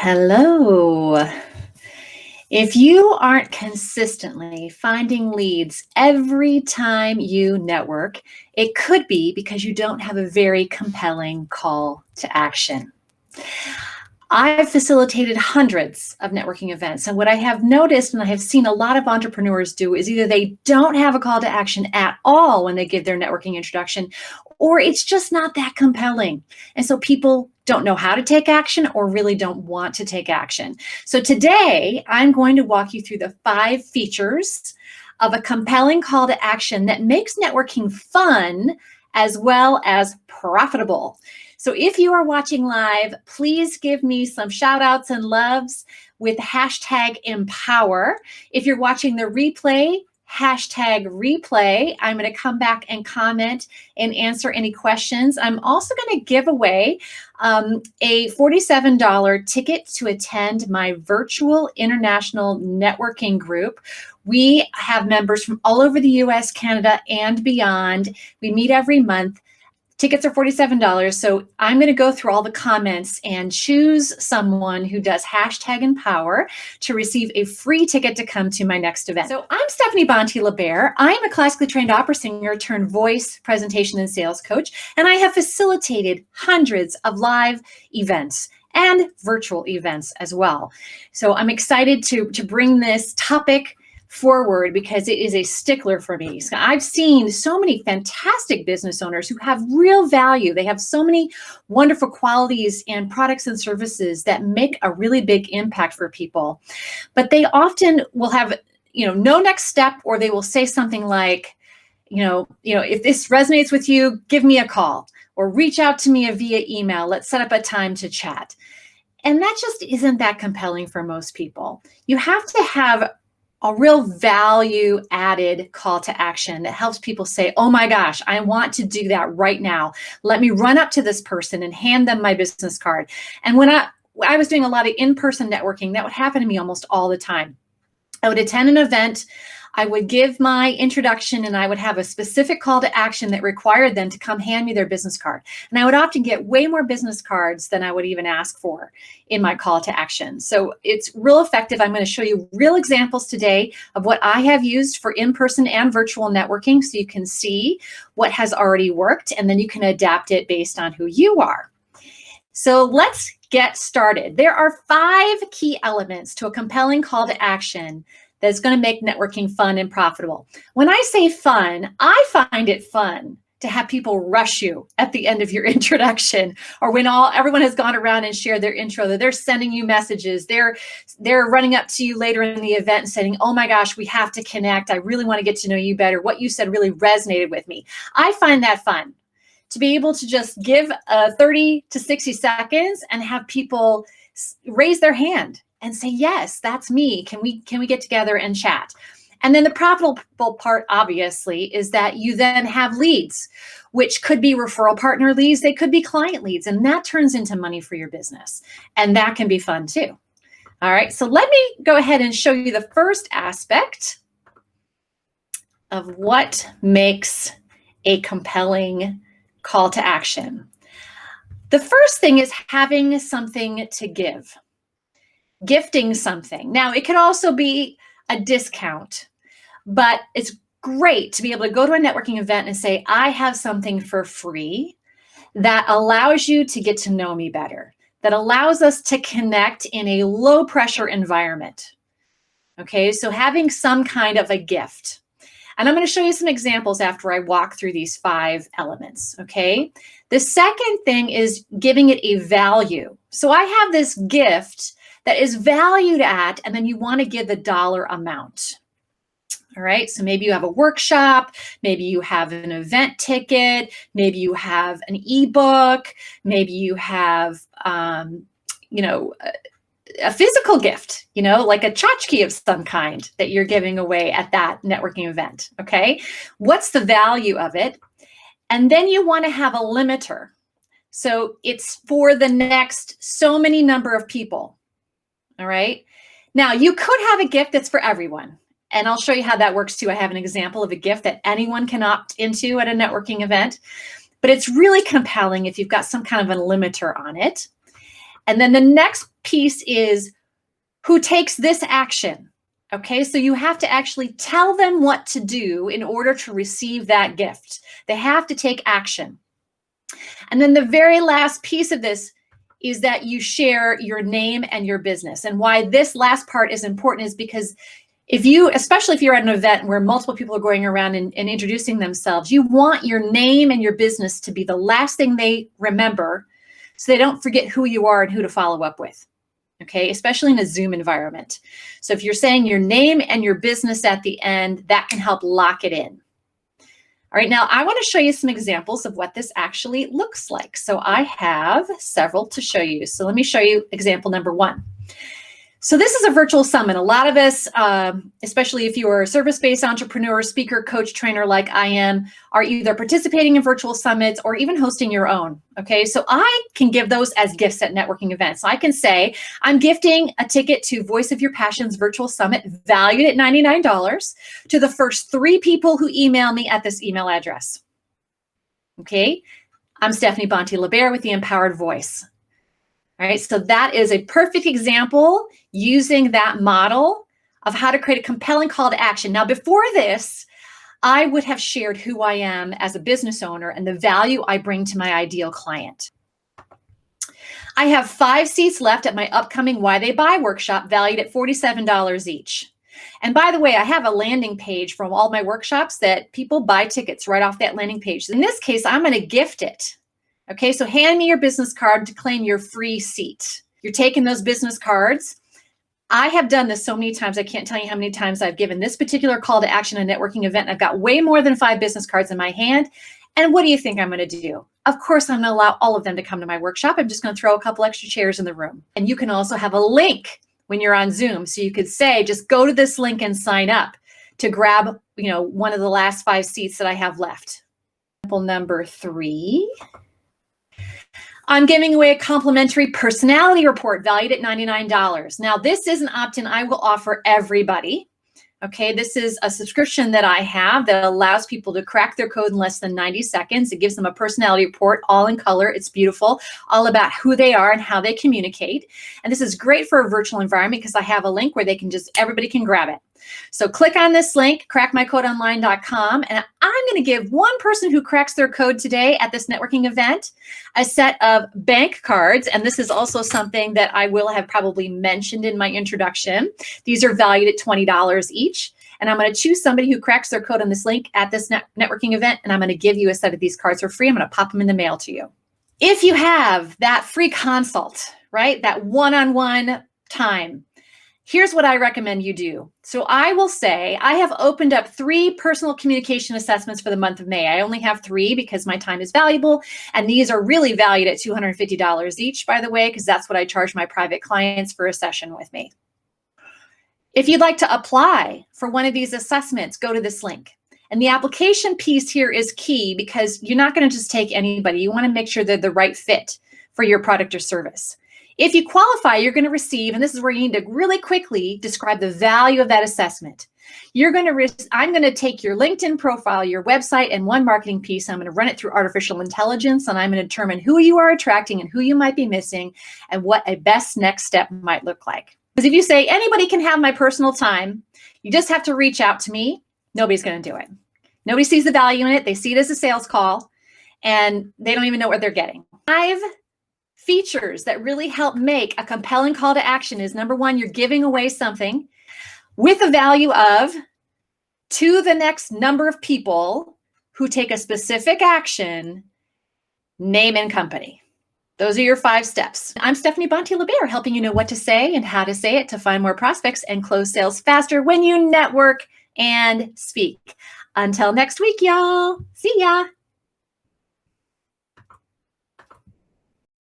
Hello. If you aren't consistently finding leads every time you network, it could be because you don't have a very compelling call to action. I've facilitated hundreds of networking events, and what I have noticed and I have seen a lot of entrepreneurs do is either they don't have a call to action at all when they give their networking introduction, or it's just not that compelling. And so people don't know how to take action or really don't want to take action. So today, I'm going to walk you through the 5 features of a compelling call to action that makes networking fun as well as profitable. So if you are watching live, please give me some shout outs and loves with hashtag empower. If you're watching the replay, hashtag replay. I'm going to come back and comment and answer any questions. I'm also going to give away a $47 ticket to attend my virtual international networking group. We have members from all over the US, Canada, and beyond. We meet every month. Tickets are $47. So I'm going to go through all the comments and choose someone who does hashtag empower to receive a free ticket to come to my next event. So I'm Stephanie Bonte-Lebair. I am a classically trained opera singer turned voice, presentation, and sales coach, and I have facilitated hundreds of live events and virtual events as well. So I'm excited to bring this topic forward because it is a stickler for me. So I've seen so many fantastic business owners who have real value. They have so many wonderful qualities and products and services that make a really big impact for people. But they often will have, no next step, or they will say something like, if this resonates with you, give me a call or reach out to me via email. Let's set up a time to chat. And that just isn't that compelling for most people. You have to have a real value added call to action that helps people say, oh my gosh, I want to do that right now. Let me run up to this person and hand them my business card. And when I was doing a lot of in-person networking, that would happen to me almost all the time. I would attend an event, I would give my introduction, and I would have a specific call to action that required them to come hand me their business card. And I would often get way more business cards than I would even ask for in my call to action. So it's real effective. I'm going to show you real examples today of what I have used for in-person and virtual networking so you can see what has already worked, and then you can adapt it based on who you are. So let's get started. There are 5 key elements to a compelling call to action that's going to make networking fun and profitable. When I say fun, I find it fun to have people rush you at the end of your introduction, or when everyone has gone around and shared their intro, that they're sending you messages. They're running up to you later in the event and saying, oh my gosh, we have to connect. I really want to get to know you better. What you said really resonated with me. I find that fun, to be able to just give 30 to 60 seconds and have people raise their hand and say, yes, that's me. Can we get together and chat? And then the profitable part, obviously, is that you then have leads, which could be referral partner leads. They could be client leads, and that turns into money for your business. And that can be fun too. All right, so let me go ahead and show you the first aspect of what makes a compelling call to action. The first thing is having something to give. Gifting something. Now, it could also be a discount, but it's great to be able to go to a networking event and say, I have something for free that allows you to get to know me better, that allows us to connect in a low pressure environment. Okay, so having some kind of a gift. And I'm going to show you some examples after I walk through these 5 elements, okay? The second thing is giving it a value. So I have this gift that is valued at, and then you want to give the dollar amount. All right, so maybe you have a workshop, maybe you have an event ticket, maybe you have an ebook, maybe you have, a physical gift, like a tchotchke of some kind that you're giving away at that networking event, okay? What's the value of it? And then you want to have a limiter. So it's for the next so many number of people. All right. Now, you could have a gift that's for everyone, and I'll show you how that works too. I have an example of a gift that anyone can opt into at a networking event, but it's really compelling if you've got some kind of a limiter on it. And then the next piece is who takes this action. Okay, so you have to actually tell them what to do in order to receive that gift. They have to take action. And then the very last piece of this is that you share your name and your business. And why this last part is important is because especially if you're at an event where multiple people are going around and introducing themselves, you want your name and your business to be the last thing they remember so they don't forget who you are and who to follow up with. Okay, especially in a Zoom environment. So if you're saying your name and your business at the end, that can help lock it in. All right, now I want to show you some examples of what this actually looks like. So I have several to show you. So let me show you example number 1. So this is a virtual summit. A lot of us, especially if you're a service-based entrepreneur, speaker, coach, trainer like I am, are either participating in virtual summits or even hosting your own. Okay, so I can give those as gifts at networking events. So I can say, I'm gifting a ticket to Voice of Your Passions virtual summit valued at $99 to the first 3 people who email me at this email address. Okay, I'm Stephanie Bonte-Lebair with the Empowered Voice. All right, so that is a perfect example using that model of how to create a compelling call to action. Now, before this, I would have shared who I am as a business owner and the value I bring to my ideal client. I have 5 seats left at my upcoming Why They Buy workshop valued at $47 each. And by the way, I have a landing page from all my workshops that people buy tickets right off that landing page. In this case, I'm going to gift it. Okay, so hand me your business card to claim your free seat. You're taking those business cards. I have done this so many times. I can't tell you how many times I've given this particular call to action at a networking event. I've got way more than 5 business cards in my hand. And what do you think I'm going to do? Of course, I'm going to allow all of them to come to my workshop. I'm just going to throw a couple extra chairs in the room. And you can also have a link when you're on Zoom. So you could say, just go to this link and sign up to grab, one of the last 5 seats that I have left. Example number 3. I'm giving away a complimentary personality report valued at $99. Now, this is an opt-in I will offer everybody. Okay, this is a subscription that I have that allows people to crack their code in less than 90 seconds. It gives them a personality report, all in color. It's beautiful, all about who they are and how they communicate. And this is great for a virtual environment because I have a link where everybody can grab it. So click on this link, crackmycodeonline.com, and I'm going to give one person who cracks their code today at this networking event a set of bank cards. And this is also something that I will have probably mentioned in my introduction. These are valued at $20 each. And I'm going to choose somebody who cracks their code on this link at this networking event, and I'm going to give you a set of these cards for free. I'm going to pop them in the mail to you. If you have that free consult, right, that one-on-one time, here's what I recommend you do. So I will say I have opened up 3 personal communication assessments for the month of May. I only have 3 because my time is valuable. And these are really valued at $250 each, by the way, because that's what I charge my private clients for a session with me. If you'd like to apply for one of these assessments, go to this link. And the application piece here is key because you're not going to just take anybody. You want to make sure they're the right fit for your product or service. If you qualify, you're going to receive, and this is where you need to really quickly describe the value of that assessment. I'm going to take your LinkedIn profile, your website, and one marketing piece. I'm going to run it through artificial intelligence, and I'm going to determine who you are attracting and who you might be missing and what a best next step might look like. Because if you say anybody can have my personal time, you just have to reach out to me, nobody's going to do it. Nobody sees the value in it. They see it as a sales call, and they don't even know what they're getting. 5 features that really help make a compelling call to action is, number 1, you're giving away something with a value of to the next number of people who take a specific action, name and company. Those are your 5 steps. I'm Stephanie Bonte-Lebair, helping you know what to say and how to say it to find more prospects and close sales faster when you network and speak. Until next week, y'all. See ya.